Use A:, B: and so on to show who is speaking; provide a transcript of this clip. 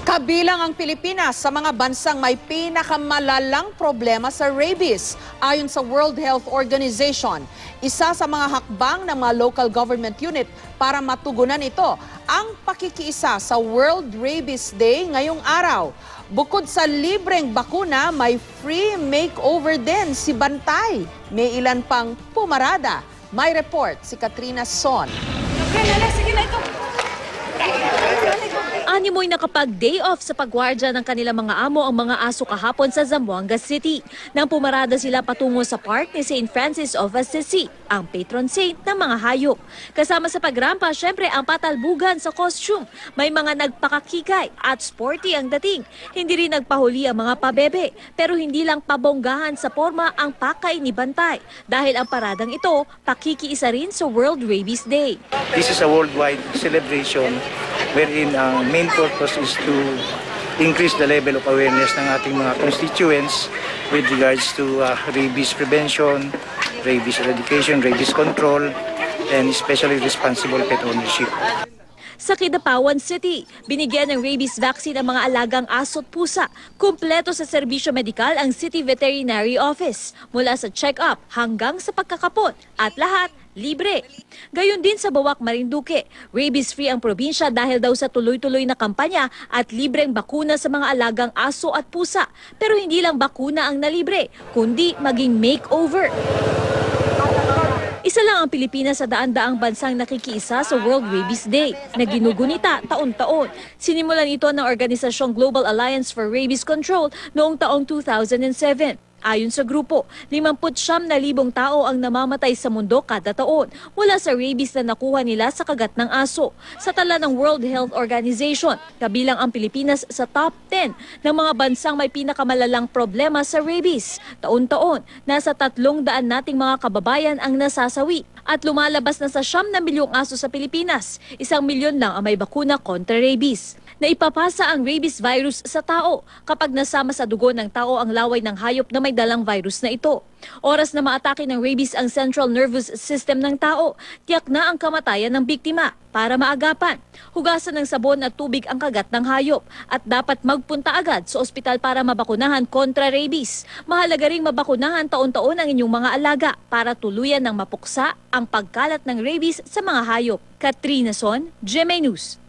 A: Kabilang ang Pilipinas sa mga bansang may pinakamalalang problema sa rabies. Ayon sa World Health Organization, isa sa mga hakbang ng mga local government unit para matugunan ito ang pakikiisa sa World Rabies Day ngayong araw. Bukod sa libreng bakuna, may free makeover din si Bantay. May ilan pang pumarada. May report si Katrina Son.
B: Sige na ito. Animoy nakapag-day off sa pagwardya ng kanilang mga amo ang mga aso kahapon sa Zamboanga City. Nang pumarada sila patungo sa park ni St. Francis of Assisi, ang patron saint ng mga hayop. Kasama sa pagrampa, syempre ang patalbugan sa costume. May mga nagpakakikay at sporty ang dating. Hindi rin nagpahuli ang mga pabebe, pero hindi lang pabonggahan sa forma ang pakay ni Bantay. Dahil ang paradang ito, pakikiisa rin sa World Rabies Day.
C: This is a worldwide celebration wherein ang main purpose is to increase the level of awareness ng ating mga constituents with regards to rabies prevention, rabies eradication, rabies control, and especially responsible pet ownership.
B: Sa Kidapawan City, binigyan ng rabies vaccine ang mga alagang aso at pusa. Kumpleto sa serbisyo medikal ang City Veterinary Office, mula sa check-up hanggang sa pagkakapon, at lahat libre. Gayon din sa Bawak, Marinduque, rabies-free ang probinsya dahil daw sa tuloy-tuloy na kampanya at libreng bakuna sa mga alagang aso at pusa. Pero hindi lang bakuna ang nalibre, kundi maging makeover. Isa lang ang Pilipinas sa daan-daang bansang nakikiisa sa World Rabies Day na ginugunita taon-taon. Sinimulan ito ng organisasyong Global Alliance for Rabies Control noong taong 2007. Ayon sa grupo, 59,000 tao ang namamatay sa mundo kada taon mula sa rabies na nakuha nila sa kagat ng aso. Sa tala ng World Health Organization, kabilang ang Pilipinas sa top 10 ng mga bansang may pinakamalalang problema sa rabies. Taon-taon, nasa 300 nating mga kababayan ang nasasawi at lumalabas na sa 9 milyong aso sa Pilipinas. 1 milyon lang ang may bakuna kontra rabies. Naipapasa ang rabies virus sa tao kapag nasama sa dugo ng tao ang laway ng hayop na may dalang virus na ito. Oras na maatake ng rabies ang central nervous system ng tao, tiyak na ang kamatayan ng biktima. Para maagapan, hugasan ng sabon at tubig ang kagat ng hayop at dapat magpunta agad sa ospital para mabakunahan kontra rabies. Mahalaga ring mabakunahan taon-taon ang inyong mga alaga para tuluyan ng mapuksa ang pagkalat ng rabies sa mga hayop. Katrina Son, GMA News.